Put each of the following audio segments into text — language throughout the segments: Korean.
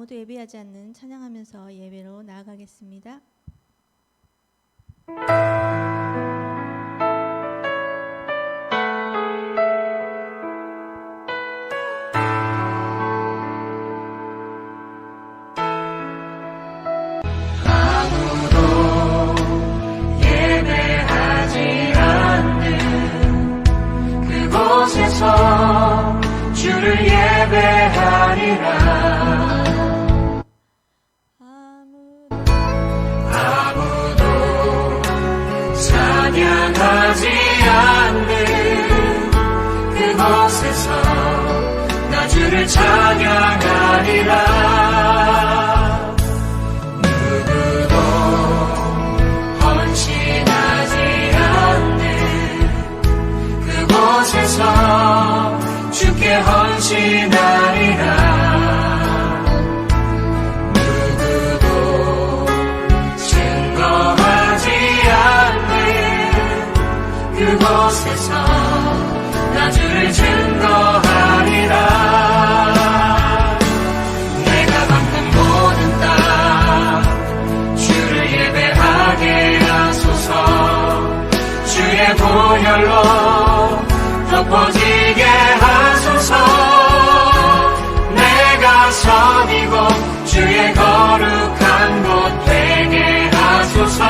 아무도 예배하지 않는 찬양하면서 예배로 나아가겠습니다. 주를 예배하리라. 아무도 찬양하지 않는 그곳에서 나 주를 찬양하리라. 누구도 헌신하지 않는 그곳에서 주께 헌신하리라. 누구도 증거하지 않는 그곳에서 나 주를 증거하리라. 내가 받는 모든 땅 주를 예배하게 하소서. 주의 보혈로 덮어지게 하소서. 내가 선이고 주의 거룩한 곳 되게 하소서.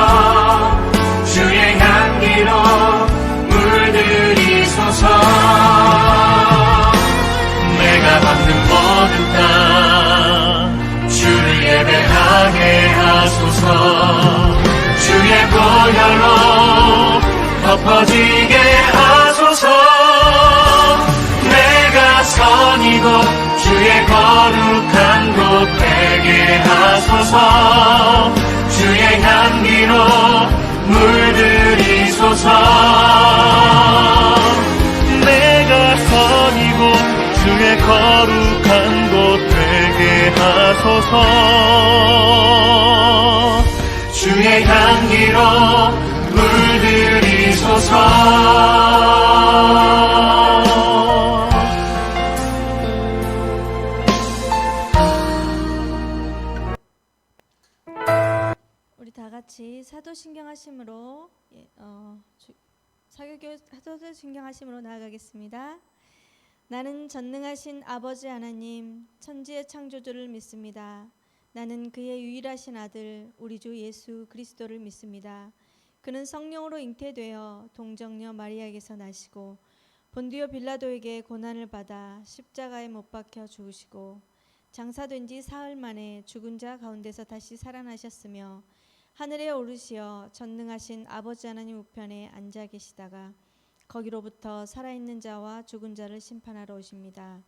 주의 향기로 물들이소서. 내가 받는 모든 땅 주를 예배하게 하소서. 주의 보혈로 덮어지게 하소서. 내가 선이고 주의 거룩한 곳 되게 하소서. 주의 향기로 물들이소서. 내가 선이고 주의 거룩한 곳 되게 하소서. 주의 향기로 물들이소서. 우리 다 같이 사도신경하심으로 사도신경하심으로 나아가겠습니다. 나는 전능하신 아버지 하나님 천지의 창조주를 믿습니다. 나는 그의 유일하신 아들 우리 주 예수 그리스도를 믿습니다. 그는 성령으로 잉태되어 동정녀 마리아에게서 나시고 본디오 빌라도에게 고난을 받아 십자가에 못 박혀 죽으시고 장사된 지 사흘 만에 죽은 자 가운데서 다시 살아나셨으며 하늘에 오르시어 전능하신 아버지 하나님 우편에 앉아 계시다가 거기로부터 살아있는 자와 죽은 자를 심판하러 오십니다.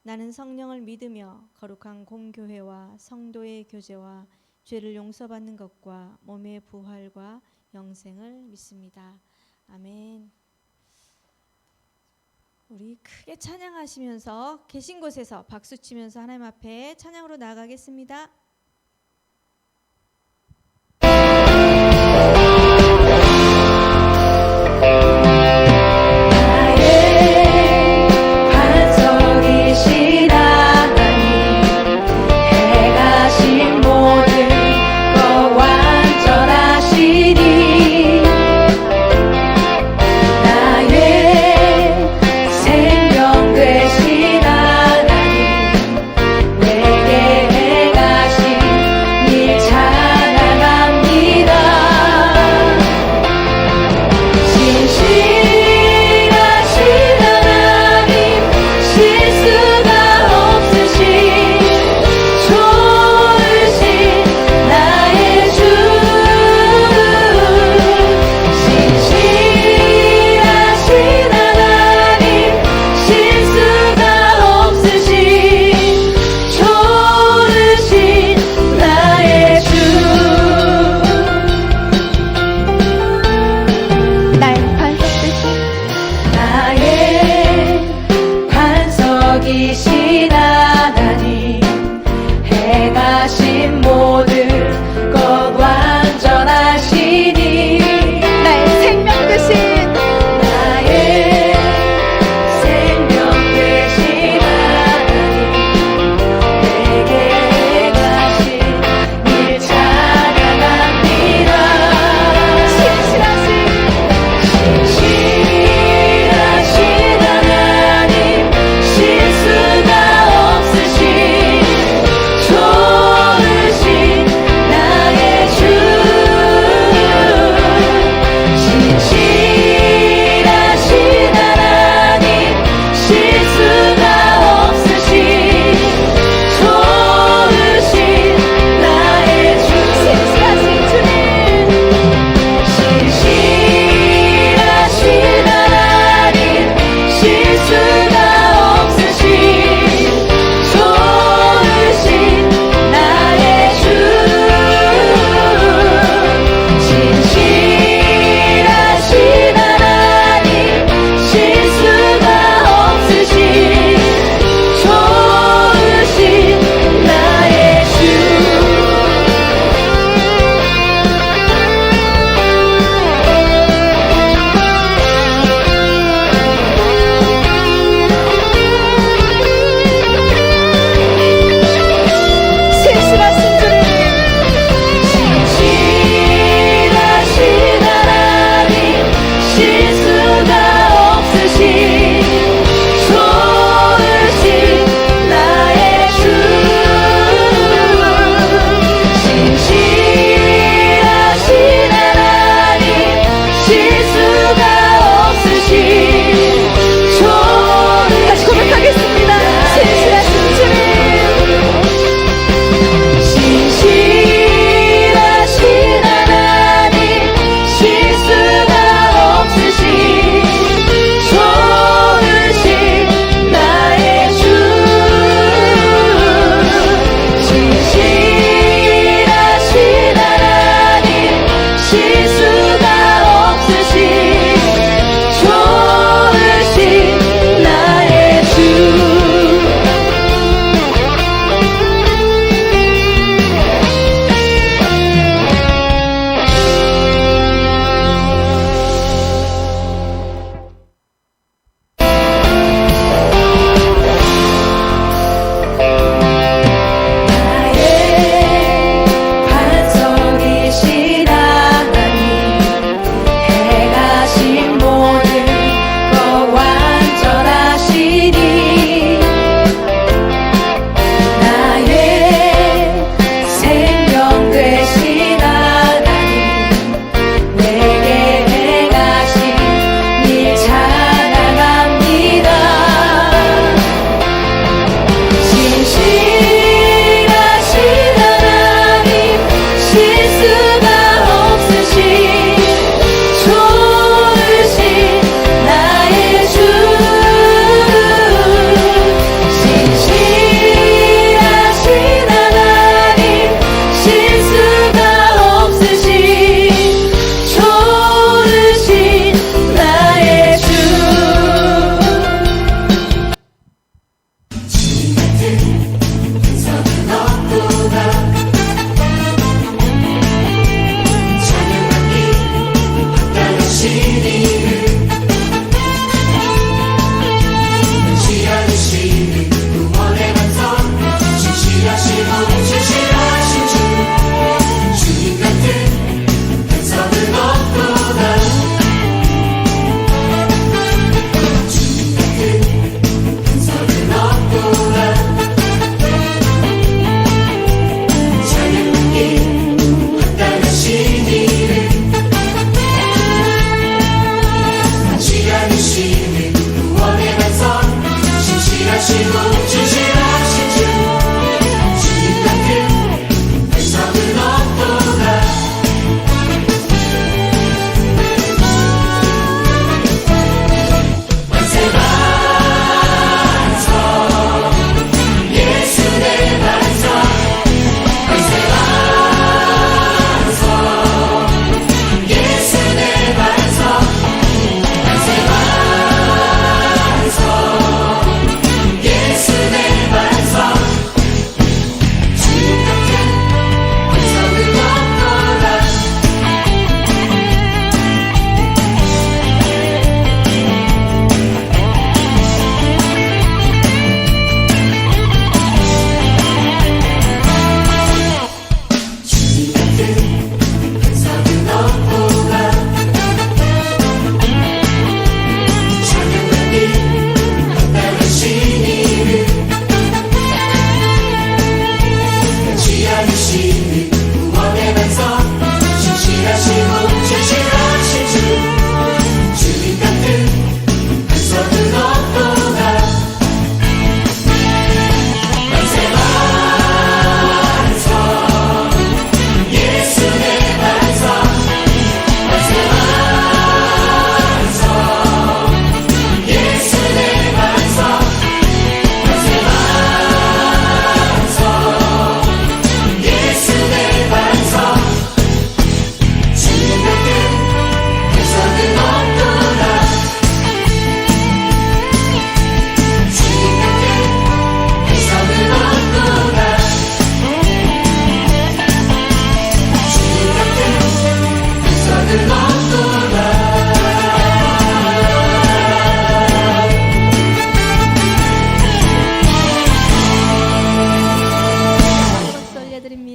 나는 성령을 믿으며 거룩한 공교회와 성도의 교제와 죄를 용서받는 것과 몸의 부활과 영생을 믿습니다. 아멘. 우리 크게 찬양하시면서 계신 곳에서 박수치면서 하나님 앞에 찬양으로 나아가겠습니다. 생명 되신 하나님 내게 행하신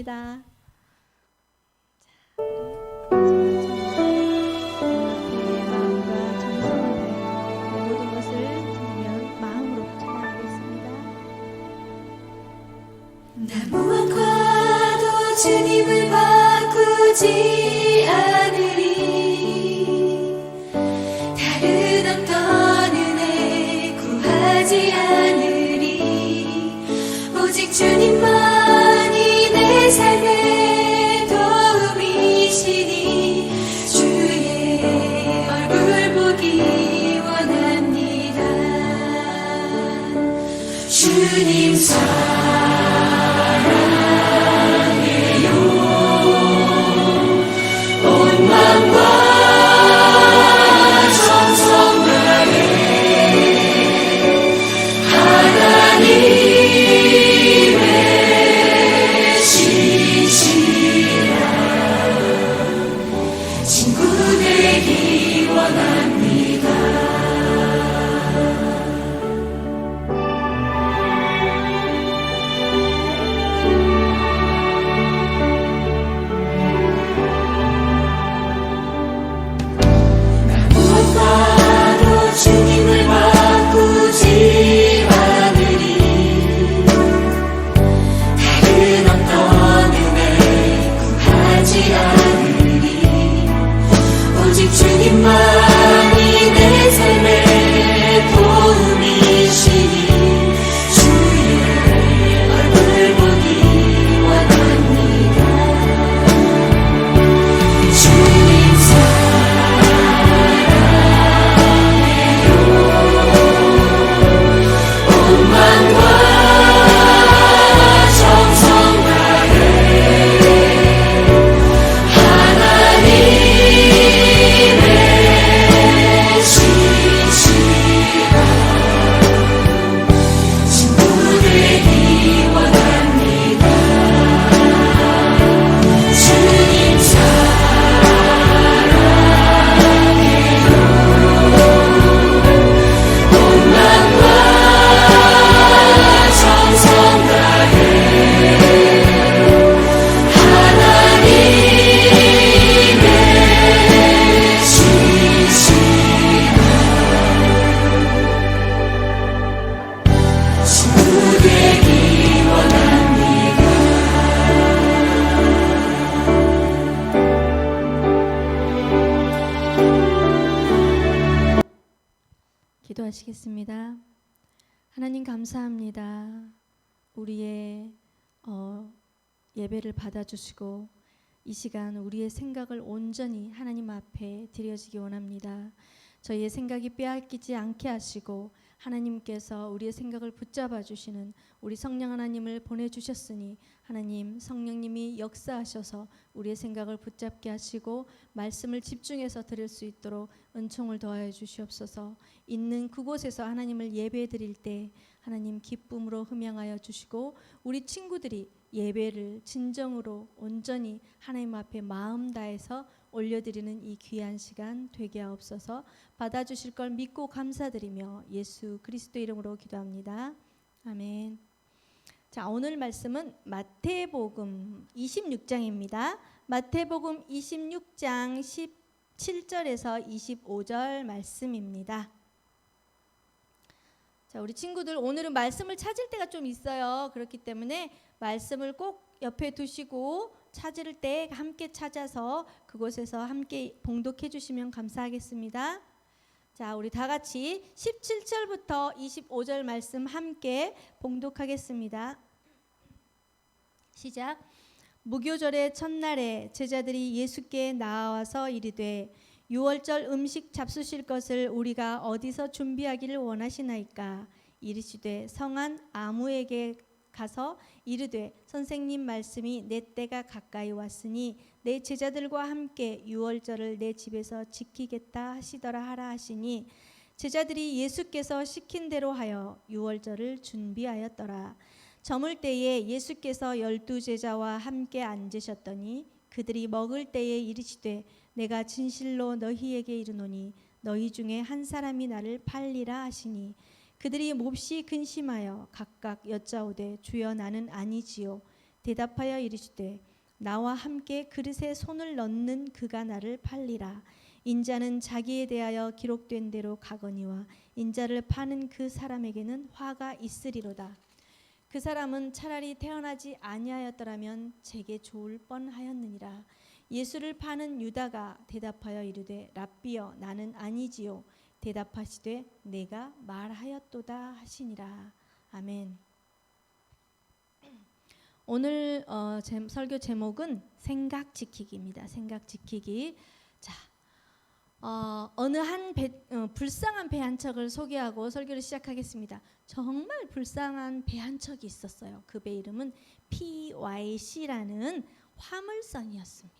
찬양합니다. 마음과 정성을 다해 모든 것을 드리며 마음으로 찬양하겠습니다. 나 무엇과도 주님을 바꾸지 않으리. 다른 어떤 은혜 구하지 않으리. 오직 주님만이 내 삶의 도움이시니 주의 얼굴 보기 원합니다. 주님 친구 되기 원합니다. 무엇과도 주님을 바꾸지 않으리. 다른 어떤 은혜 구하지 않으리. 오직 주님만이 내 삶의 도움이시니 주의 얼굴 보기 원합니다. 주님 온 마음과 정성 다해 친구 되기 원합니다. 주님 사랑해요. 온 마음과 정성 다해 하나님의 친구 되기 원합니다. 기도하시겠습니다. 하나님 감사합니다. 우리의 예배를 받아주시고 이 시간 우리의 생각을 온전히 하나님 앞에 드려지기 원합니다. 저희의 생각이 빼앗기지 않게 하시고 하나님께서 우리의 생각을 붙잡아 주시는 우리 성령 하나님을 보내주셨으니 하나님 성령님이 역사하셔서 우리의 생각을 붙잡게 하시고 말씀을 집중해서 들을 수 있도록 은총을 더하여 주시옵소서. 있는 그곳에서 하나님을 예배 드릴 때 하나님 기쁨으로 흠양하여 주시고 우리 친구들이 예배를 진정으로 온전히 하나님 앞에 마음 다해서 올려드리는 이 귀한 시간 되게 하옵소서. 받아주실 걸 믿고 감사드리며 예수 그리스도 이름으로 기도합니다. 아멘. 자, 오늘 말씀은 마태복음 26장입니다. 마태복음 26장 17절에서 25절 말씀입니다. 자, 우리 친구들 오늘은 말씀을 찾을 때가 좀 있어요. 그렇기 때문에 말씀을 꼭 옆에 두시고 찾을 때 함께 찾아서 그곳에서 함께 봉독해 주시면 감사하겠습니다. 자, 우리 다 같이 17절부터 25절 말씀 함께 봉독하겠습니다. 시작. 무교절의 첫날에 제자들이 예수께 나와서 이르되 유월절 음식 잡수실 것을 우리가 어디서 준비하기를 원하시나이까? 이르시되 성한 아무에게 가서 이르되 선생님 말씀이 내 때가 가까이 왔으니 내 제자들과 함께 유월절을 내 집에서 지키겠다 하시더라 하라 하시니 제자들이 예수께서 시킨 대로 하여 유월절을 준비하였더라. 저물 때에 예수께서 12제자와 함께 앉으셨더니 그들이 먹을 때에 이르시되 내가 진실로 너희에게 이르노니 너희 중에 한 사람이 나를 팔리라 하시니 그들이 몹시 근심하여 각각 여짜오되 주여 나는 아니지요. 대답하여 이르시되 나와 함께 그릇에 손을 넣는 그가 나를 팔리라. 인자는 자기에 대하여 기록된 대로 가거니와 인자를 파는 그 사람에게는 화가 있으리로다. 그 사람은 차라리 태어나지 아니하였더라면 제게 좋을 뻔하였느니라. 예수를 파는 유다가 대답하여 이르되 랍비여 나는 아니지요. 대답하시되 내가 말하였도다 하시니라. 아멘. 오늘 설교 제목은 생각 지키기입니다. 생각 지키기. 자, 어느 한 불쌍한 배 한 척을 소개하고 설교를 시작하겠습니다. 정말 불쌍한 배 한 척이 있었어요. 그 배 이름은 PYC라는 화물선이었습니다.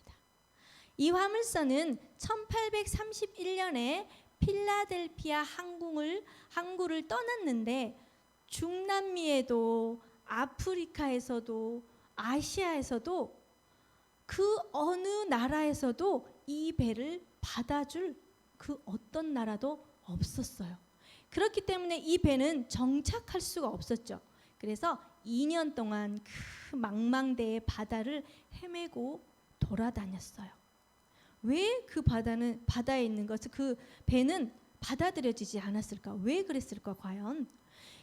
이 화물선은 1831년에 필라델피아 항구를 떠났는데 중남미에도 아프리카에서도 아시아에서도 그 어느 나라에서도 이 배를 받아줄 그 어떤 나라도 없었어요. 그렇기 때문에 이 배는 정착할 수가 없었죠. 그래서 2년 동안 그 망망대해 바다를 헤매고 돌아다녔어요. 왜 그 바다에 있는 것을 그 배는 받아들여지지 않았을까? 왜 그랬을까 과연?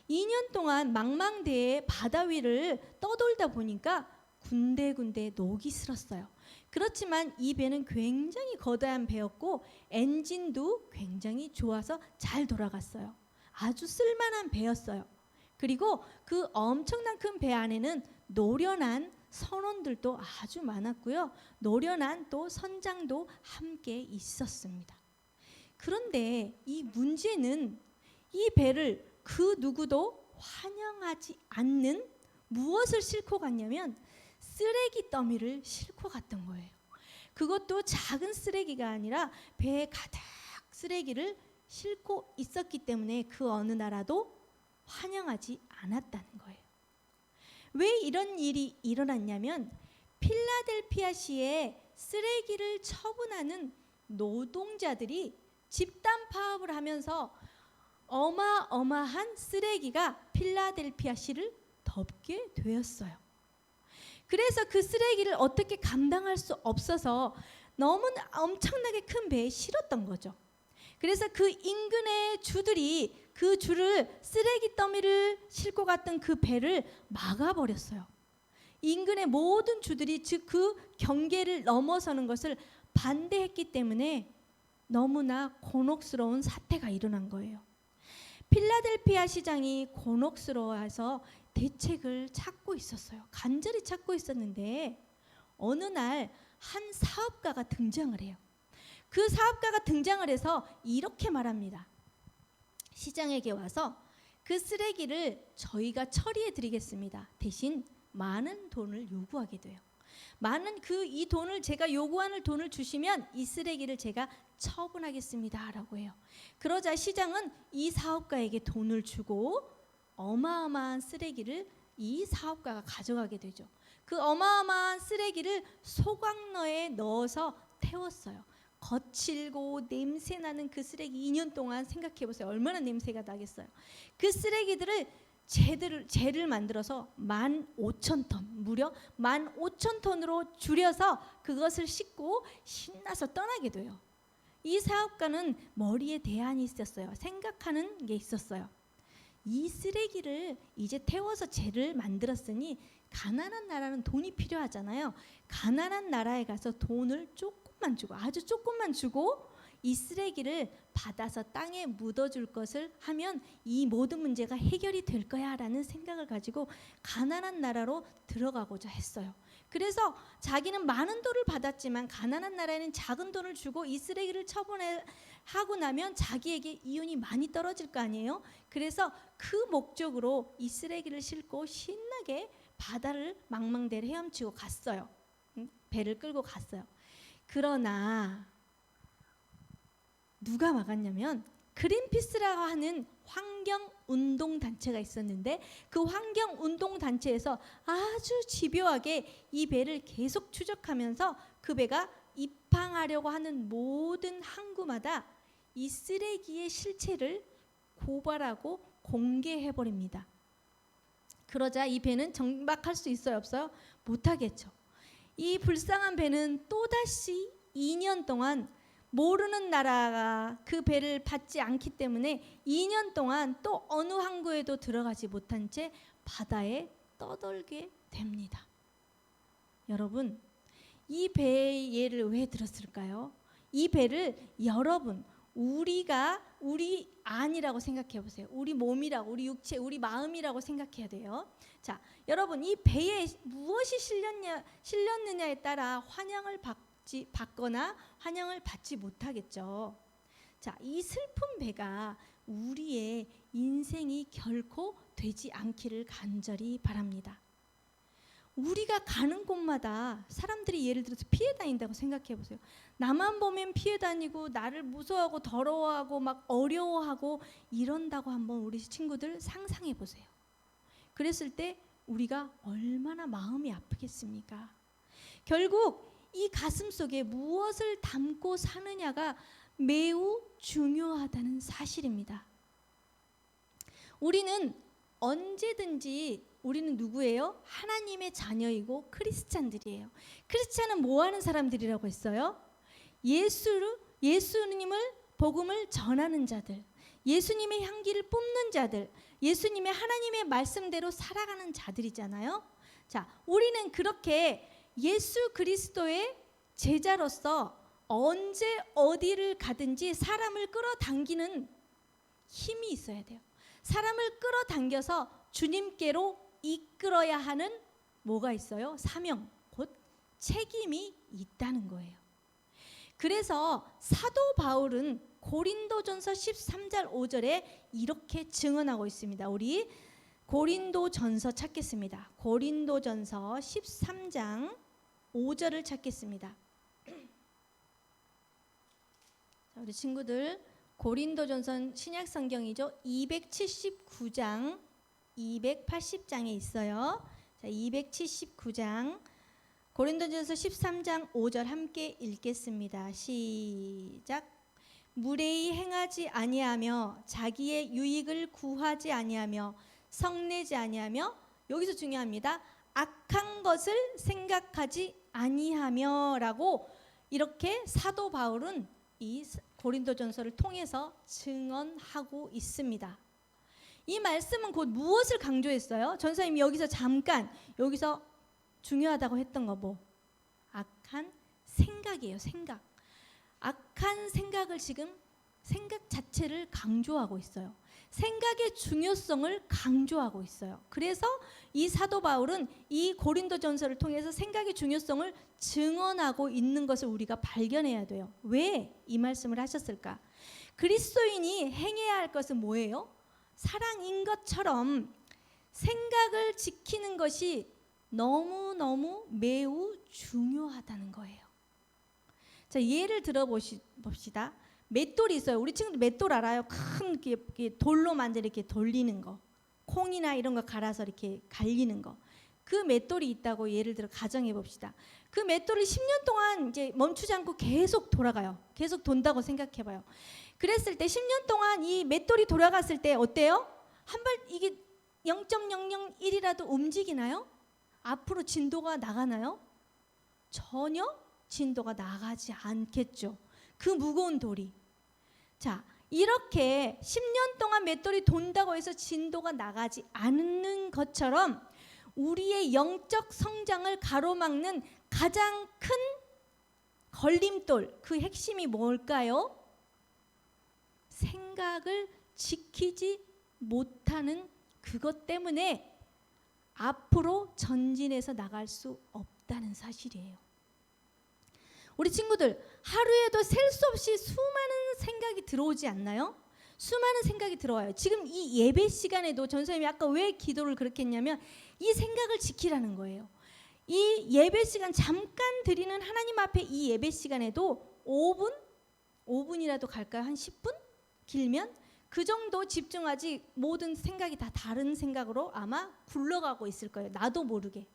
2년 동안 망망대해 바다 위를 떠돌다 보니까 군데군데 녹이 슬었어요. 그렇지만 이 배는 굉장히 거대한 배였고 엔진도 굉장히 좋아서 잘 돌아갔어요. 아주 쓸만한 배였어요. 그리고 그 엄청난 큰 배 안에는 노련한 선원들도 아주 많았고요. 노련한 또 선장도 함께 있었습니다. 그런데 이 문제는 이 배를 그 누구도 환영하지 않는 무엇을 싣고 갔냐면 쓰레기 더미를 싣고 갔던 거예요. 그것도 작은 쓰레기가 아니라 배에 가득 쓰레기를 싣고 있었기 때문에 그 어느 나라도 환영하지 않았다는 거예요. 왜 이런 일이 일어났냐면 필라델피아시에 쓰레기를 처분하는 노동자들이 집단 파업을 하면서 어마어마한 쓰레기가 필라델피아시를 덮게 되었어요. 그래서 그 쓰레기를 어떻게 감당할 수 없어서 너무나 엄청나게 큰 배에 실었던 거죠. 그래서 그 인근의 주들이 그 줄을 쓰레기 더미를 싣고 갔던 그 배를 막아버렸어요. 인근의 모든 주들이 즉 그 경계를 넘어서는 것을 반대했기 때문에 너무나 곤혹스러운 사태가 일어난 거예요. 필라델피아 시장이 곤혹스러워해서 대책을 찾고 있었어요. 간절히 찾고 있었는데 어느 날 한 사업가가 등장을 해요. 그 사업가가 등장을 해서 이렇게 말합니다. 시장에게 와서 그 쓰레기를 저희가 처리해 드리겠습니다. 대신 많은 돈을 요구하게 돼요. 이 돈을 제가 요구하는 돈을 주시면 이 쓰레기를 제가 처분하겠습니다 라고 해요. 그러자 시장은 이 사업가에게 돈을 주고 어마어마한 쓰레기를 이 사업가가 가져가게 되죠. 그 어마어마한 쓰레기를 소각로에 넣어서 태웠어요. 거칠고 냄새나는 그 쓰레기 2년 동안 생각해보세요. 얼마나 냄새가 나겠어요. 그 쓰레기들을 재를 만들어서 15,000톤, 무려 15,000톤으로 줄여서 그것을 싣고 신나서 떠나게 돼요. 이 사업가는 머리에 대안이 있었어요. 생각하는 게 있었어요. 이 쓰레기를 이제 태워서 재를 만들었으니 가난한 나라는 돈이 필요하잖아요. 가난한 나라에 가서 돈을 조금만 주고 아주 조금만 주고 이 쓰레기를 받아서 땅에 묻어줄 것을 하면 이 모든 문제가 해결이 될 거야 라는 생각을 가지고 가난한 나라로 들어가고자 했어요. 그래서 자기는 많은 돈을 받았지만 가난한 나라에는 작은 돈을 주고 이 쓰레기를 처분하고 나면 자기에게 이윤이 많이 떨어질 거 아니에요. 그래서 그 목적으로 이 쓰레기를 싣고 신나게 바다를 망망대해를 헤엄치고 갔어요. 배를 끌고 갔어요. 그러나 누가 막았냐면 그린피스라고 하는 환경운동단체가 있었는데 그 환경운동단체에서 아주 집요하게 이 배를 계속 추적하면서 그 배가 입항하려고 하는 모든 항구마다 이 쓰레기의 실체를 고발하고 공개해버립니다. 그러자 이 배는 정박할 수 있어요 없어요? 못하겠죠. 이 불쌍한 배는 또다시 2년 동안 모르는 나라가 그 배를 받지 않기 때문에 2년 동안 또 어느 항구에도 들어가지 못한 채 바다에 떠돌게 됩니다. 여러분, 이 배의 예를 왜 들었을까요? 이 배를 여러분, 우리 안이라고 생각해 보세요. 우리 몸이라고, 우리 육체, 우리 마음이라고 생각해야 돼요. 자, 여러분, 이 배에 무엇이 실렸느냐에 따라 환영을 받거나 환영을 받지 못하겠죠. 자, 이 슬픈 배가 우리의 인생이 결코 되지 않기를 간절히 바랍니다. 우리가 가는 곳마다 사람들이 예를 들어서 피해 다닌다고 생각해 보세요. 나만 보면 피해 다니고 나를 무서워하고 더러워하고 막 어려워하고 이런다고 한번 우리 친구들 상상해 보세요. 그랬을 때 우리가 얼마나 마음이 아프겠습니까? 결국 이 가슴 속에 무엇을 담고 사느냐가 매우 중요하다는 사실입니다. 우리는 언제든지 우리는 누구예요? 하나님의 자녀이고 크리스찬들이에요. 크리스찬은 뭐 하는 사람들이라고 했어요? 예수님을 복음을 전하는 자들, 예수님의 향기를 뿜는 자들, 예수님의 하나님의 말씀대로 살아가는 자들이잖아요. 자, 우리는 그렇게 예수 그리스도의 제자로서 언제 어디를 가든지 사람을 끌어당기는 힘이 있어야 돼요. 사람을 끌어당겨서 주님께로 이끌어야 하는 뭐가 있어요? 사명, 곧 책임이 있다는 거예요. 그래서 사도 바울은 고린도전서 13장 5절에 이렇게 증언하고 있습니다. 우리 고린도전서 찾겠습니다. 고린도전서 13장 5절을 찾겠습니다. 자, 우리 친구들, 고린도전서 신약성경이죠. 279장 280장에 있어요. 자, 279장 고린도전서 13장 5절 함께 읽겠습니다. 시작. 무례히 행하지 아니하며 자기의 유익을 구하지 아니하며 성내지 아니하며, 여기서 중요합니다. 악한 것을 생각하지 아니하며라고 이렇게 사도 바울은 이 고린도전서를 통해서 증언하고 있습니다. 이 말씀은 곧 무엇을 강조했어요? 전사님이 여기서 중요하다고 했던 거 뭐? 악한 생각이에요. 생각. 악한 생각을 지금 생각 자체를 강조하고 있어요. 생각의 중요성을 강조하고 있어요. 그래서 이 사도 바울은 이 고린도전서를 통해서 생각의 중요성을 증언하고 있는 것을 우리가 발견해야 돼요. 왜 이 말씀을 하셨을까? 그리스도인이 행해야 할 것은 뭐예요? 사랑인 것처럼 생각을 지키는 것이 너무너무 매우 중요하다는 거예요. 자, 예를 들어봅시다. 맷돌이 있어요. 우리 친구들 맷돌 알아요? 큰 이렇게 돌로 만든 이렇게 돌리는 거, 콩이나 이런 거 갈아서 이렇게 갈리는 거. 그 맷돌이 있다고 예를 들어 가정해 봅시다. 그 맷돌을 10년 동안 이제 멈추지 않고 계속 돌아가요. 계속 돈다고 생각해 봐요. 그랬을 때 10년 동안 이 맷돌이 돌아갔을 때 어때요? 한 발 이게 0.001이라도 움직이나요? 앞으로 진도가 나가나요? 전혀 진도가 나가지 않겠죠. 그 무거운 돌이. 자, 이렇게 10년 동안 맷돌이 돈다고 해서 진도가 나가지 않는 것처럼 우리의 영적 성장을 가로막는 가장 큰 걸림돌, 그 핵심이 뭘까요? 생각을 지키지 못하는 그것 때문에 앞으로 전진해서 나갈 수 없다는 사실이에요. 우리 친구들, 하루에도 셀 수 없이 수많은 생각이 들어오지 않나요? 수많은 생각이 들어와요. 지금 이 예배 시간에도 전사님이 아까 왜 기도를 그렇게 했냐면 이 생각을 지키라는 거예요. 이 예배 시간 잠깐 드리는 하나님 앞에 이 예배 시간에도 5분이라도 갈까요? 한 10분? 길면? 그 정도 집중하지 모든 생각이 다 다른 생각으로 아마 굴러가고 있을 거예요. 나도 모르게.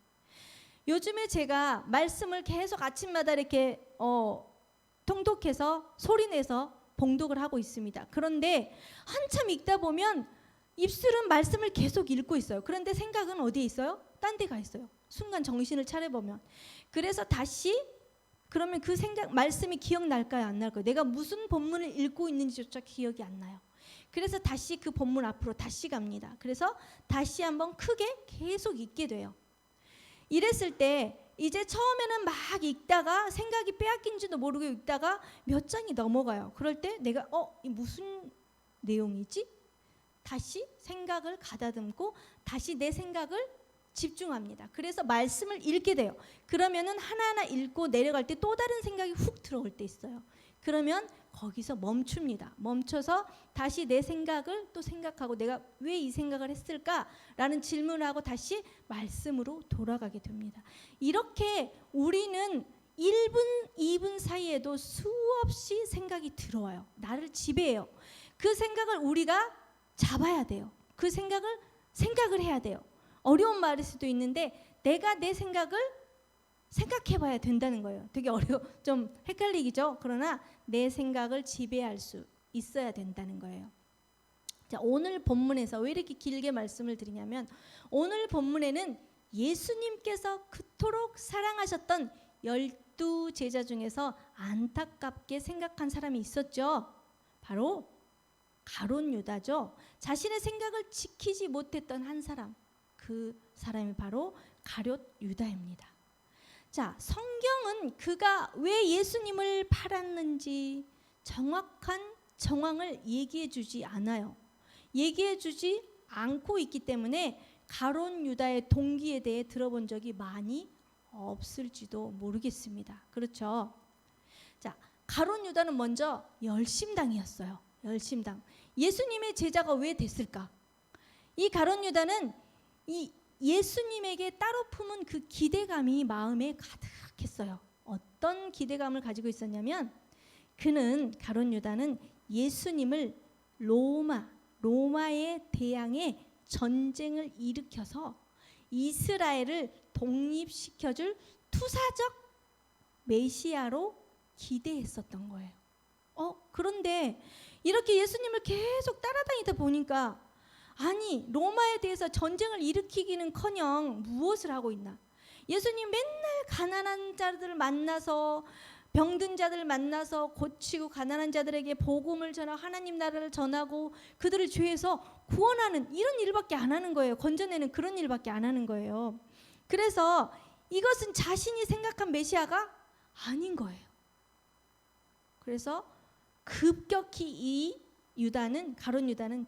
요즘에 제가 말씀을 계속 아침마다 이렇게 통독해서 소리내서 봉독을 하고 있습니다. 그런데 한참 읽다 보면 입술은 말씀을 계속 읽고 있어요. 그런데 생각은 어디에 있어요? 딴 데 가 있어요. 순간 정신을 차려보면. 그래서 다시 그러면 그 생각 말씀이 기억날까요? 안 날까요? 내가 무슨 본문을 읽고 있는지조차 기억이 안 나요. 그래서 다시 그 본문 앞으로 다시 갑니다. 그래서 다시 한번 크게 계속 읽게 돼요. 이랬을 때 이제 처음에는 막 읽다가 생각이 빼앗긴지도 모르고 읽다가 몇 장이 넘어가요. 그럴 때 내가 이 무슨 내용이지? 다시 생각을 가다듬고 다시 내 생각을 집중합니다. 그래서 말씀을 읽게 돼요. 그러면은 하나하나 읽고 내려갈 때 또 다른 생각이 훅 들어올 때 있어요. 그러면 거기서 멈춥니다. 멈춰서 다시 내 생각을 또 생각하고 내가 왜 이 생각을 했을까라는 질문을 하고 다시 말씀으로 돌아가게 됩니다. 이렇게 우리는 1분, 2분 사이에도 수없이 생각이 들어와요. 나를 지배해요. 그 생각을 우리가 잡아야 돼요. 그 생각을 해야 돼요. 어려운 말일 수도 있는데 내가 내 생각을 생각해봐야 된다는 거예요. 되게 좀 헷갈리기죠. 그러나 내 생각을 지배할 수 있어야 된다는 거예요. 자, 오늘 본문에서 왜 이렇게 길게 말씀을 드리냐면 오늘 본문에는 예수님께서 그토록 사랑하셨던 12제자 중에서 안타깝게 생각한 사람이 있었죠. 바로 가룟 유다죠. 자신의 생각을 지키지 못했던 한 사람, 그 사람이 바로 가룟 유다입니다. 자, 성경은 그가 왜 예수님을 팔았는지 정확한 정황을 얘기해 주지 않아요. 얘기해 주지 않고 있기 때문에 가룟 유다의 동기에 대해 들어본 적이 많이 없을지도 모르겠습니다. 그렇죠? 자, 가룟 유다는 먼저 열심당이었어요. 열심당. 예수님의 제자가 왜 됐을까? 이 가룟 유다는 이 예수님에게 따로 품은 그 기대감이 마음에 가득했어요. 어떤 기대감을 가지고 있었냐면 가룟 유다는 예수님을 로마에 대항해 전쟁을 일으켜서 이스라엘을 독립시켜줄 투사적 메시아로 기대했었던 거예요. 그런데 이렇게 예수님을 계속 따라다니다 보니까 아니 로마에 대해서 전쟁을 일으키기는커녕 무엇을 하고 있나? 예수님 맨날 가난한 자들을 만나서 병든 자들을 만나서 고치고 가난한 자들에게 복음을 전하고 하나님 나라를 전하고 그들을 죄에서 구원하는 이런 일밖에 안 하는 거예요. 건져내는 그런 일밖에 안 하는 거예요. 그래서 이것은 자신이 생각한 메시아가 아닌 거예요. 그래서 급격히 이 가룟 유다는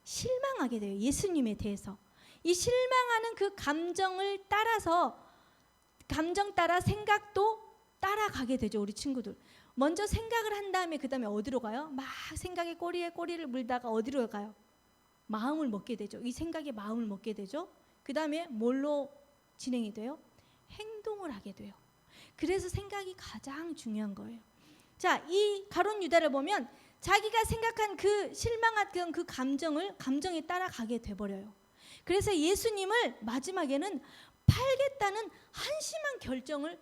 실망하게 돼요. 예수님에 대해서. 이 실망하는 그 감정을 따라서 감정 따라 생각도 따라가게 되죠. 우리 친구들. 먼저 생각을 한 다음에 그 다음에 어디로 가요? 막 생각의 꼬리에 꼬리를 물다가 어디로 가요? 마음을 먹게 되죠. 이 생각에 마음을 먹게 되죠. 그 다음에 뭘로 진행이 돼요? 행동을 하게 돼요. 그래서 생각이 가장 중요한 거예요. 자, 이 가룟 유다를 보면 자기가 생각한 그 실망했던 그 감정에 따라가게 돼버려요. 그래서 예수님을 마지막에는 팔겠다는 한심한 결정을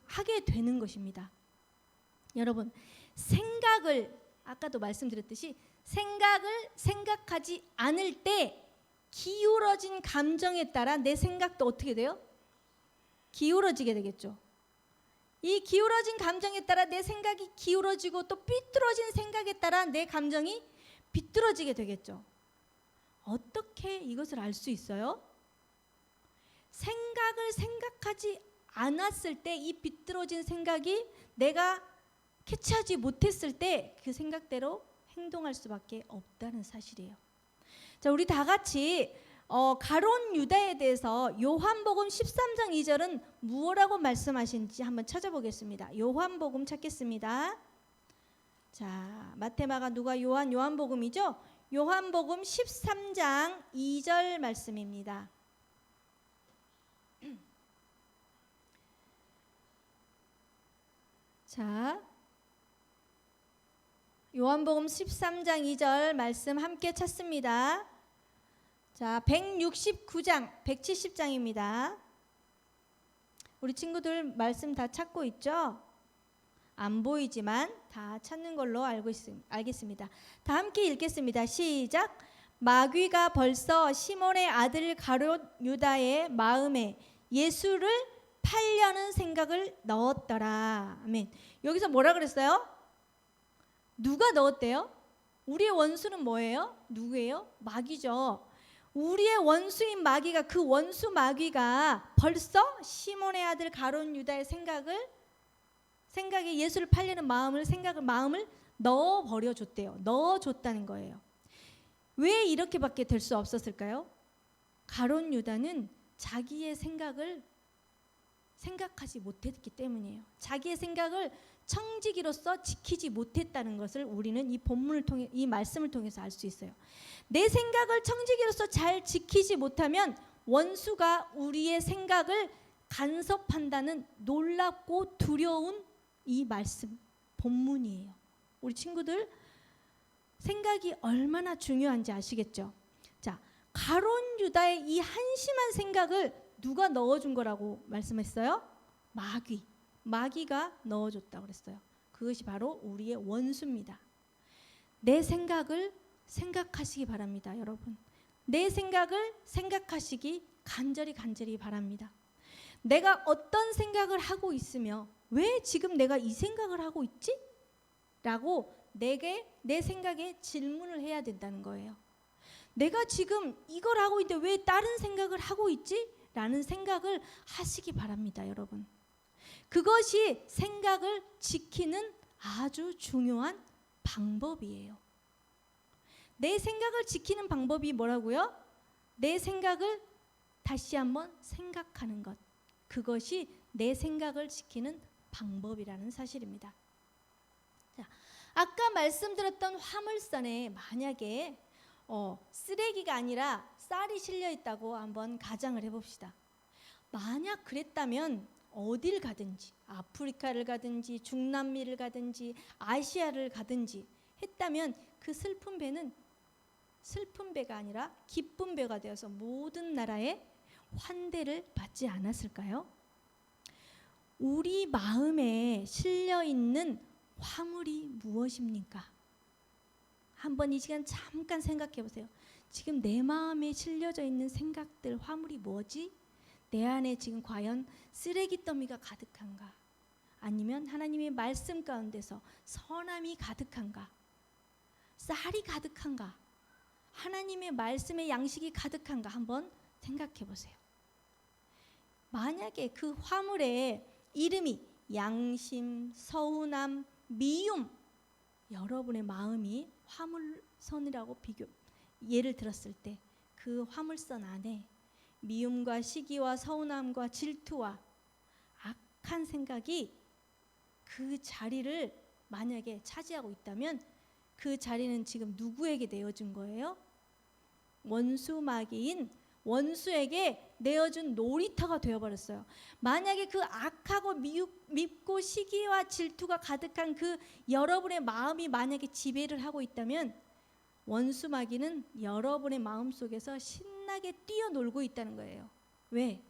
하게 되는 것입니다. 여러분, 아까도 말씀드렸듯이 생각을 생각하지 않을 때 기울어진 감정에 따라 내 생각도 어떻게 돼요? 기울어지게 되겠죠. 이 기울어진 감정에 따라 내 생각이 기울어지고 또 삐뚤어진 생각에 따라 내 감정이 비뚤어지게 되겠죠. 어떻게 이것을 알 수 있어요? 생각을 생각하지 않았을 때 이 비뚤어진 생각이 내가 캐치하지 못했을 때 그 생각대로 행동할 수밖에 없다는 사실이에요. 자, 우리 다 같이 가룟 유다에 대해서 요한복음 13장 2절은 무엇라고 말씀하시는지 한번 찾아보겠습니다. 요한복음 찾겠습니다. 자, 마태, 마가, 누가, 요한복음이죠? 요한복음 13장 2절 말씀입니다. 자, 요한복음 13장 2절 말씀 함께 찾습니다. 자, 169장, 170장입니다. 우리 친구들 말씀 다 찾고 있죠? 안 보이지만 다 찾는 걸로 알겠습니다. 다 함께 읽겠습니다. 시작. 마귀가 벌써 시몬의 아들 가룟 유다의 마음에 예수를 팔려는 생각을 넣었더라. 아멘. 여기서 뭐라 그랬어요? 누가 넣었대요? 우리의 원수는 뭐예요? 누구예요? 마귀죠. 우리의 원수인 마귀가, 그 원수 마귀가 벌써 시몬의 아들 가룟 유다의 생각에 예수를 팔려는 마음을 넣어버려 줬대요. 넣어줬다는 거예요. 왜 이렇게밖에 될 수 없었을까요? 가룟 유다는 자기의 생각을 생각하지 못했기 때문이에요. 자기의 생각을 청지기로서 지키지 못했다는 것을 우리는 이 본문을 통해, 이 말씀을 통해서 알 수 있어요. 내 생각을 청지기로서 잘 지키지 못하면 원수가 우리의 생각을 간섭한다는 놀랍고 두려운 이 말씀, 본문이에요. 우리 친구들, 생각이 얼마나 중요한지 아시겠죠? 자, 가룟 유다의 이 한심한 생각을 누가 넣어준 거라고 말씀했어요? 마귀가 넣어줬다고 그랬어요. 그것이 바로 우리의 원수입니다. 내 생각을 생각하시기 바랍니다, 여러분. 내 생각을 생각하시기 간절히 바랍니다. 내가 어떤 생각을 하고 있으며 왜 지금 내가 이 생각을 하고 있지? 라고 내 생각에 질문을 해야 된다는 거예요. 내가 지금 이걸 하고 있는데 왜 다른 생각을 하고 있지? 라는 생각을 하시기 바랍니다, 여러분. 그것이 생각을 지키는 아주 중요한 방법이에요. 내 생각을 지키는 방법이 뭐라고요? 내 생각을 다시 한번 생각하는 것. 그것이 내 생각을 지키는 방법이라는 사실입니다. 자, 아까 말씀드렸던 화물선에 만약에 쓰레기가 아니라 쌀이 실려 있다고 한번 가정을 해봅시다. 만약 그랬다면 어딜 가든지, 아프리카를 가든지 중남미를 가든지 아시아를 가든지 했다면 그 슬픈 배는 슬픈 배가 아니라 기쁜 배가 되어서 모든 나라의 환대를 받지 않았을까요? 우리 마음에 실려 있는 화물이 무엇입니까? 한번 이 시간 잠깐 생각해 보세요. 지금 내 마음에 실려져 있는 생각들, 화물이 뭐지? 내 안에 지금 과연 쓰레기 더미가 가득한가? 아니면 하나님의 말씀 가운데서 선함이 가득한가? 쌀이 가득한가? 하나님의 말씀의 양식이 가득한가? 한번 생각해 보세요. 만약에 그 화물에 이름이 양심, 서운함, 미움, 여러분의 마음이 화물선이라고 예를 들었을 때 그 화물선 안에 미움과 시기와 서운함과 질투와 악한 생각이 그 자리를 만약에 차지하고 있다면 그 자리는 지금 누구에게 내어준 거예요? 원수 마귀인 원수에게 내어준 놀이터가 되어버렸어요. 만약에 그 악하고 밉고 시기와 질투가 가득한 그 여러분의 마음이 만약에 지배를 하고 있다면 원수 마귀는 여러분의 마음속에서 신나게 뛰어놀고 있다는 거예요. 왜?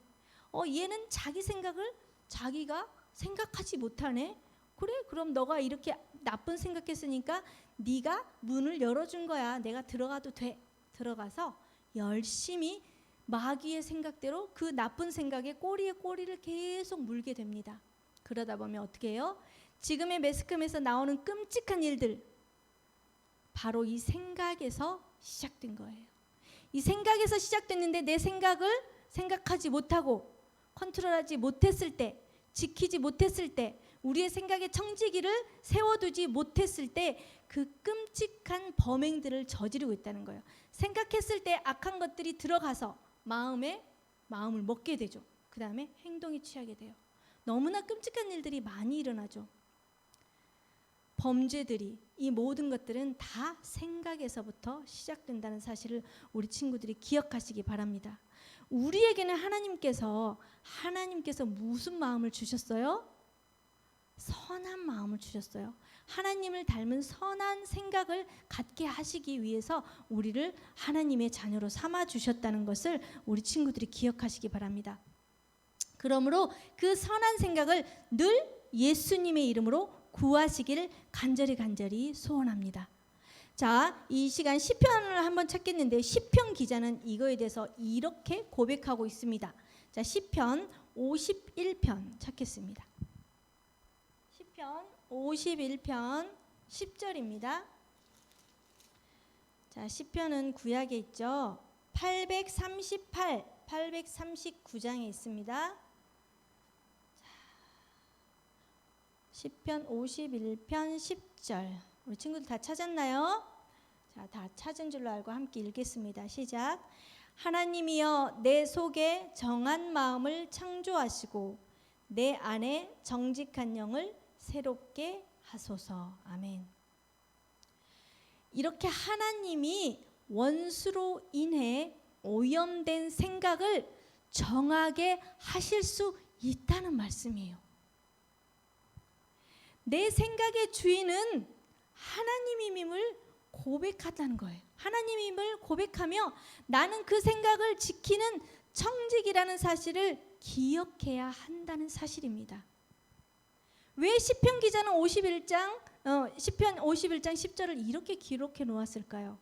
얘는 자기 생각을 자기가 생각하지 못하네. 그래, 그럼 너가 이렇게 나쁜 생각했으니까 네가 문을 열어준 거야. 내가 들어가도 돼. 들어가서 열심히 마귀의 생각대로 그 나쁜 생각에 꼬리에 꼬리를 계속 물게 됩니다. 그러다 보면 어떻게 해요? 지금의 매스컴에서 나오는 끔찍한 일들, 바로 이 생각에서 시작된 거예요. 이 생각에서 시작됐는데 내 생각을 생각하지 못하고 컨트롤하지 못했을 때, 지키지 못했을 때, 우리의 생각의 청지기를 세워두지 못했을 때 그 끔찍한 범행들을 저지르고 있다는 거예요. 생각했을 때 악한 것들이 들어가서 마음을 먹게 되죠. 그 다음에 행동이 취하게 돼요. 너무나 끔찍한 일들이 많이 일어나죠. 범죄들이, 이 모든 것들은 다 생각에서부터 시작된다는 사실을 우리 친구들이 기억하시기 바랍니다. 우리에게는 하나님께서 무슨 마음을 주셨어요? 선한 마음을 주셨어요. 하나님을 닮은 선한 생각을 갖게 하시기 위해서 우리를 하나님의 자녀로 삼아 주셨다는 것을 우리 친구들이 기억하시기 바랍니다. 그러므로 그 선한 생각을 늘 예수님의 이름으로 구하시기를 간절히 소원합니다. 자, 이 시간 시편을 한번 찾겠는데 시편 기자는 이거에 대해서 이렇게 고백하고 있습니다. 자, 시편 51편 찾겠습니다. 시편 51편 10절입니다. 자, 시편은 구약에 있죠. 839장에 있습니다. 시편 51편 10절. 우리 친구들 다 찾았나요? 자, 다 찾은 줄로 알고 함께 읽겠습니다. 시작. 하나님이여 내 속에 정한 마음을 창조하시고 내 안에 정직한 영을 새롭게 하소서. 아멘. 이렇게 하나님이 원수로 인해 오염된 생각을 정하게 하실 수 있다는 말씀이에요. 내 생각의 주인은 하나님임을 고백하다는 거예요. 하나님임을 고백하며 나는 그 생각을 지키는 청직이라는 사실을 기억해야 한다는 사실입니다. 왜 시편 기자는 시편 51장 10절을 이렇게 기록해 놓았을까요?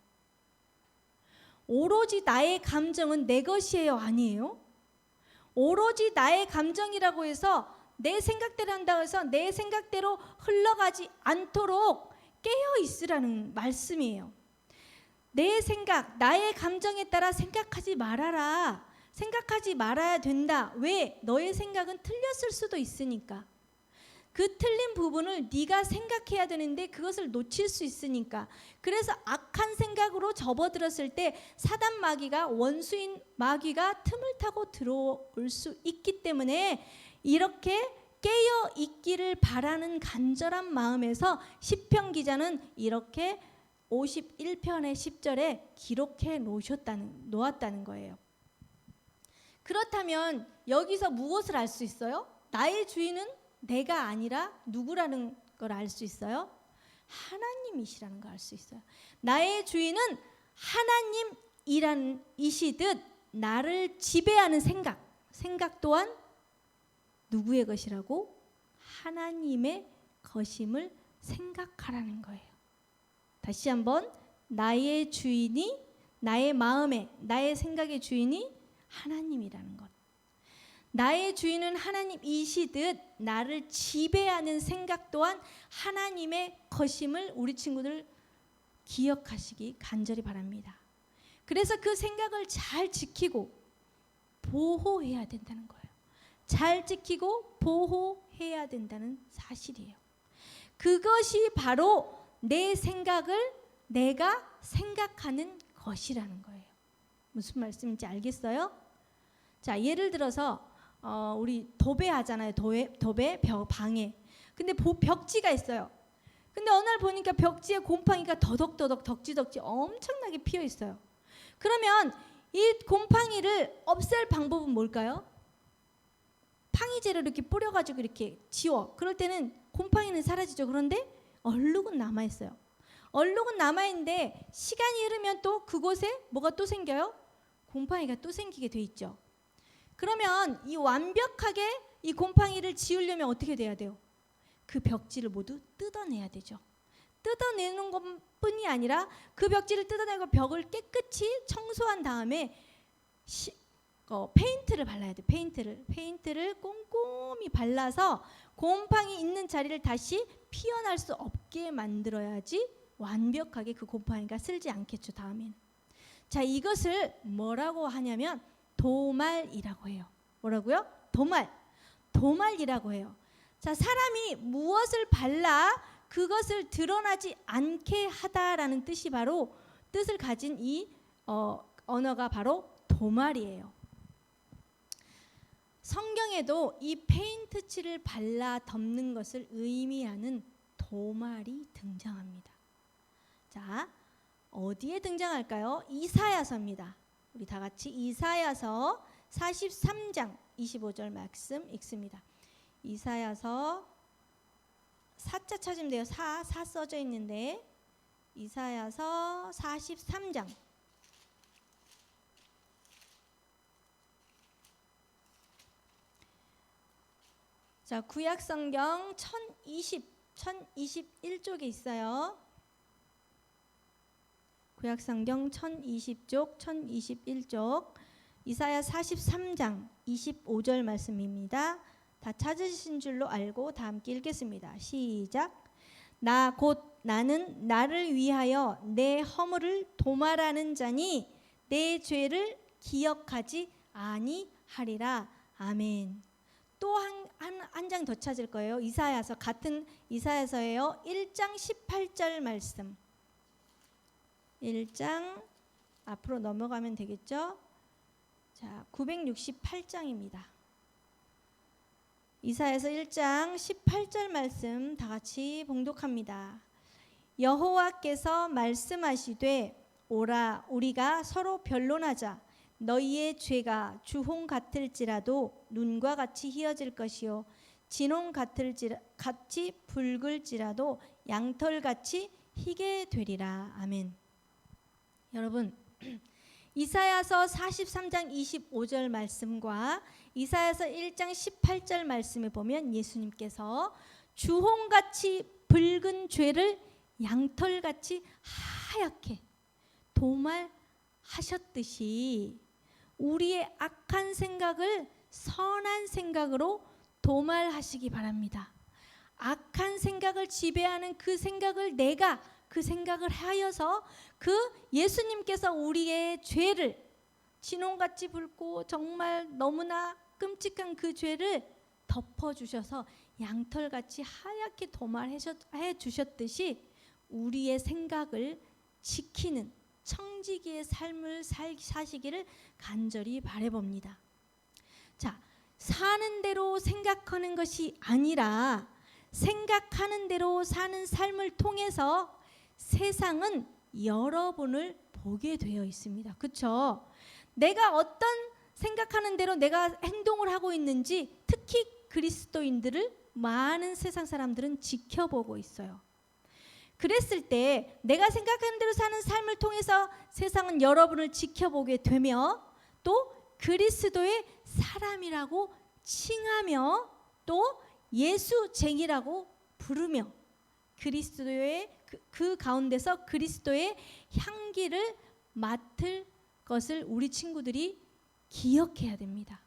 오로지 나의 감정은 내 것이에요, 아니에요? 오로지 나의 감정이라고 해서 내 생각대로 한다고 해서 내 생각대로 흘러가지 않도록 깨어 있으라는 말씀이에요. 내 생각, 나의 감정에 따라 생각하지 말아라. 생각하지 말아야 된다. 왜? 너의 생각은 틀렸을 수도 있으니까. 그 틀린 부분을 네가 생각해야 되는데 그것을 놓칠 수 있으니까. 그래서 악한 생각으로 접어들었을 때 사단 마귀가, 원수인 마귀가 틈을 타고 들어올 수 있기 때문에 이렇게 깨어 있기를 바라는 간절한 마음에서 시편 기자는 이렇게 51편의 10절에 기록해 놓았다는 거예요. 그렇다면 여기서 무엇을 알 수 있어요? 나의 주인은 내가 아니라 누구라는 걸 알 수 있어요? 하나님이시라는 걸 알 수 있어요. 나의 주인은 하나님이시듯 나를 지배하는 생각 또한 누구의 것이라고? 하나님의 것임을 생각하라는 거예요. 다시 한번, 나의 주인이, 나의 마음에, 나의 생각의 주인이 하나님이라는 것. 나의 주인은 하나님이시듯 나를 지배하는 생각 또한 하나님의 것임을 우리 친구들 기억하시기 간절히 바랍니다. 그래서 그 생각을 잘 지키고 보호해야 된다는 거예요. 잘 지키고 보호해야 된다는 사실이에요. 그것이 바로 내 생각을 내가 생각하는 것이라는 거예요. 무슨 말씀인지 알겠어요? 자, 예를 들어서 우리 도배하잖아요. 도배 방에. 근데 벽지가 있어요. 근데 어느 날 보니까 벽지에 곰팡이가 더덕더덕 덕지덕지 엄청나게 피어 있어요. 그러면 이 곰팡이를 없앨 방법은 뭘까요? 팡이제를 이렇게 뿌려가지고 이렇게 지워. 그럴 때는 곰팡이는 사라지죠. 그런데 얼룩은 남아있어요. 얼룩은 남아있는데 시간이 흐르면 또 그곳에 뭐가 또 생겨요? 곰팡이가 또 생기게 돼 있죠. 그러면 이 완벽하게 이 곰팡이를 지우려면 어떻게 돼야 돼요? 그 벽지를 모두 뜯어내야 되죠. 뜯어내는 것뿐이 아니라 그 벽지를 뜯어내고 벽을 깨끗이 청소한 다음에 페인트를 발라야 돼. 페인트를 꼼꼼히 발라서 곰팡이 있는 자리를 다시 피어날 수 없게 만들어야지 완벽하게 그 곰팡이가 슬지 않겠죠. 다음엔. 자, 이것을 뭐라고 하냐면 도말이라고 해요. 뭐라고요? 도말이라고 해요. 자, 사람이 무엇을 발라 그것을 드러나지 않게 하다라는 뜻이 바로 뜻을 가진 이 언어가 바로 도말이에요. 성경에도 이 페인트 칠을 발라 덮는 것을 의미하는 도말이 등장합니다. 자, 어디에 등장할까요? 이사야서입니다. 우리 다 같이 이사야서 43장 25절 말씀 읽습니다. 이사야서 4자 찾으면 돼요. 4 써져 있는데 이사야서 43장 자, 구약 성경 1021쪽에 있어요. 구약성경 1020쪽, 1021쪽, 이사야 43장 25절 말씀입니다. 다 찾으신 줄로 알고 다 함께 읽겠습니다. 시작. 나 곧 나는 나를 위하여 내 허물을 도말하는 자니 내 죄를 기억하지 아니하리라. 아멘. 또 한 장 더 찾을 거예요. 이사야서, 같은 이사야서예요. 1장 18절 말씀. 1장 앞으로 넘어가면 되겠죠? 자, 968장입니다. 이사야서 1장 18절 말씀 다 같이 봉독합니다. 여호와께서 말씀하시되 오라 우리가 서로 변론하자. 너희의 죄가 주홍 같을지라도 눈과 같이 희어질 것이요 진홍 같이 붉을지라도 양털같이 희게 되리라. 아멘. 여러분, 이사야서 43장 25절 말씀과 이사야서 1장 18절 말씀을 보면 예수님께서 주홍같이 붉은 죄를 양털같이 하얗게 도말하셨듯이 우리의 악한 생각을 선한 생각으로 도말하시기 바랍니다. 악한 생각을 지배하는 그 생각을 내가 그 생각을 하여서 그 예수님께서 우리의 죄를 진홍같이 붉고 정말 너무나 끔찍한 그 죄를 덮어주셔서 양털같이 하얗게 도말해 주셨듯이 우리의 생각을 지키는 청지기의 삶을 사시기를 간절히 바라봅니다. 자, 사는 대로 생각하는 것이 아니라 생각하는 대로 사는 삶을 통해서 세상은 여러분을 보게 되어 있습니다. 그렇죠? 내가 어떤 생각하는 대로 내가 행동을 하고 있는지 특히 그리스도인들을 많은 세상 사람들은 지켜보고 있어요. 그랬을 때 내가 생각하는 대로 사는 삶을 통해서 세상은 여러분을 지켜보게 되며 또 그리스도의 사람이라고 칭하며 또 예수쟁이라고 부르며 그리스도의 그 가운데서 그리스도의 향기를 맡을 것을 우리 친구들이 기억해야 됩니다.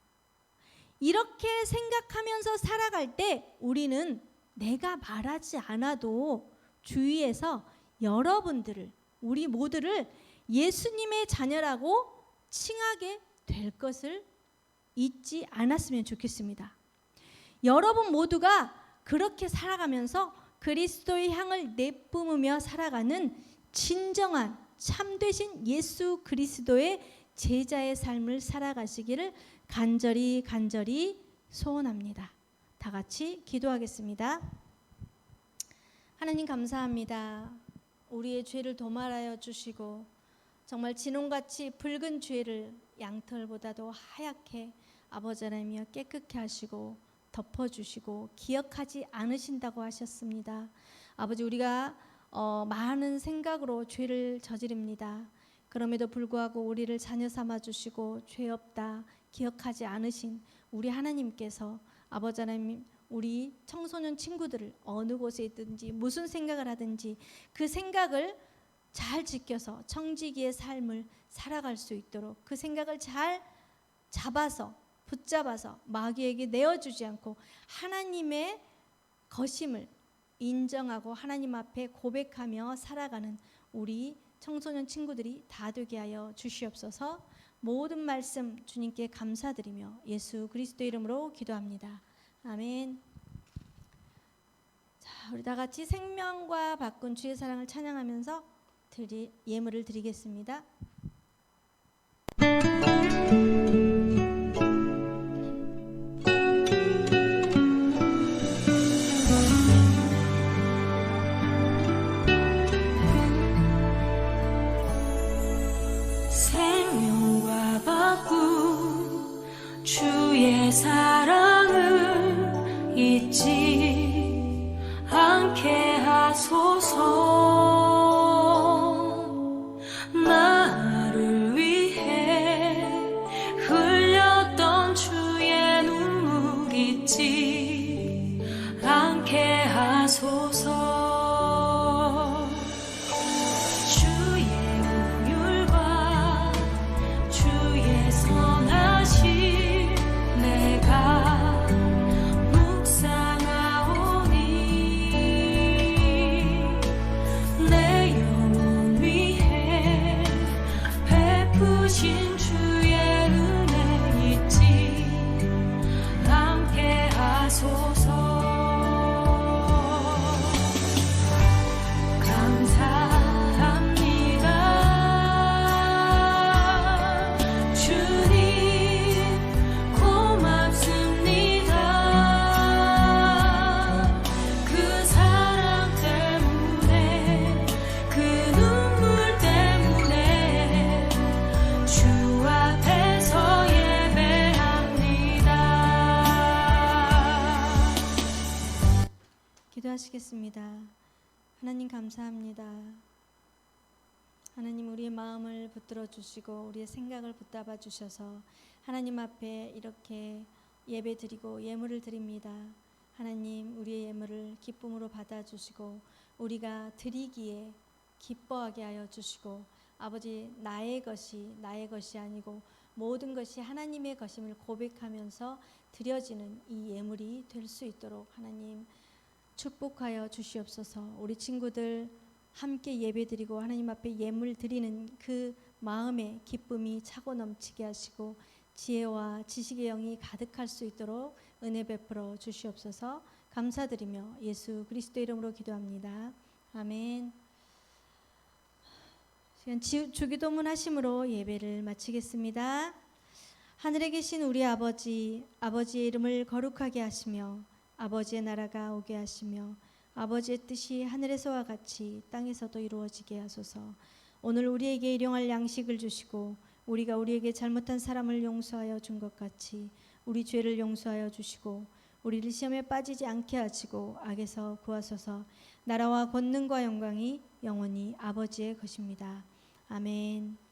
이렇게 생각하면서 살아갈 때 우리는 내가 말하지 않아도 주위에서 여러분들을 우리 모두를 예수님의 자녀라고 칭하게 될 것을 잊지 않았으면 좋겠습니다. 여러분 모두가 그렇게 살아가면서 그리스도의 향을 내뿜으며 살아가는 진정한 참되신 예수 그리스도의 제자의 삶을 살아가시기를 간절히 소원합니다. 다 같이 기도하겠습니다. 하나님 감사합니다. 우리의 죄를 도말하여 주시고 정말 진홍같이 붉은 죄를 양털보다도 하얗게 아버지 하나님이여 깨끗게 하시고 덮어주시고 기억하지 않으신다고 하셨습니다. 아버지, 우리가 많은 생각으로 죄를 저지릅니다. 그럼에도 불구하고 우리를 자녀 삼아 주시고 죄 없다 기억하지 않으신 우리 하나님께서 아버지 하나님 우리 청소년 친구들을 어느 곳에 있든지 무슨 생각을 하든지 그 생각을 잘 지켜서 청지기의 삶을 살아갈 수 있도록 그 생각을 잘 붙잡아서 마귀에게 내어주지 않고 하나님의 것임을 인정하고 하나님 앞에 고백하며 살아가는 우리 청소년 친구들이 다 되게 하여 주시옵소서. 모든 말씀 주님께 감사드리며 예수 그리스도 이름으로 기도합니다. 아멘. 자, 우리 다 같이 생명과 바꾼 주의 사랑을 찬양하면서 예물을 드리겠습니다. 생명과 바꾼 주의 사랑을 잊지 않게 하소서. 나를 위해 하소서. 감사합니다. 주님 고맙습니다. 그 사랑 때문에 그 눈물 때문에 주 앞에서 예배합니다. 기도하시겠습니다. 하나님 감사합니다. 하나님 우리의 마음을 붙들어 주시고 우리의 생각을 붙잡아 주셔서 하나님 앞에 이렇게 예배 드리고 예물을 드립니다. 하나님 우리의 예물을 기쁨으로 받아 주시고 우리가 드리기에 기뻐하게 하여 주시고 아버지 나의 것이 아니고 모든 것이 하나님의 것임을 고백하면서 드려지는 이 예물이 될 수 있도록 하나님 축복하여 주시옵소서. 우리 친구들 함께 예배드리고 하나님 앞에 예물 드리는 그 마음의 기쁨이 차고 넘치게 하시고 지혜와 지식의 영이 가득할 수 있도록 은혜 베풀어 주시옵소서. 감사드리며 예수 그리스도 이름으로 기도합니다. 아멘. 시간 주기도문 하심으로 예배를 마치겠습니다. 하늘에 계신 우리 아버지, 아버지의 이름을 거룩하게 하시며 아버지의 나라가 오게 하시며 아버지의 뜻이 하늘에서와 같이 땅에서도 이루어지게 하소서. 오늘 우리에게 일용할 양식을 주시고 우리가 우리에게 잘못한 사람을 용서하여 준 것 같이 우리 죄를 용서하여 주시고 우리를 시험에 빠지지 않게 하시고 악에서 구하소서. 나라와 권능과 영광이 영원히 아버지의 것입니다. 아멘.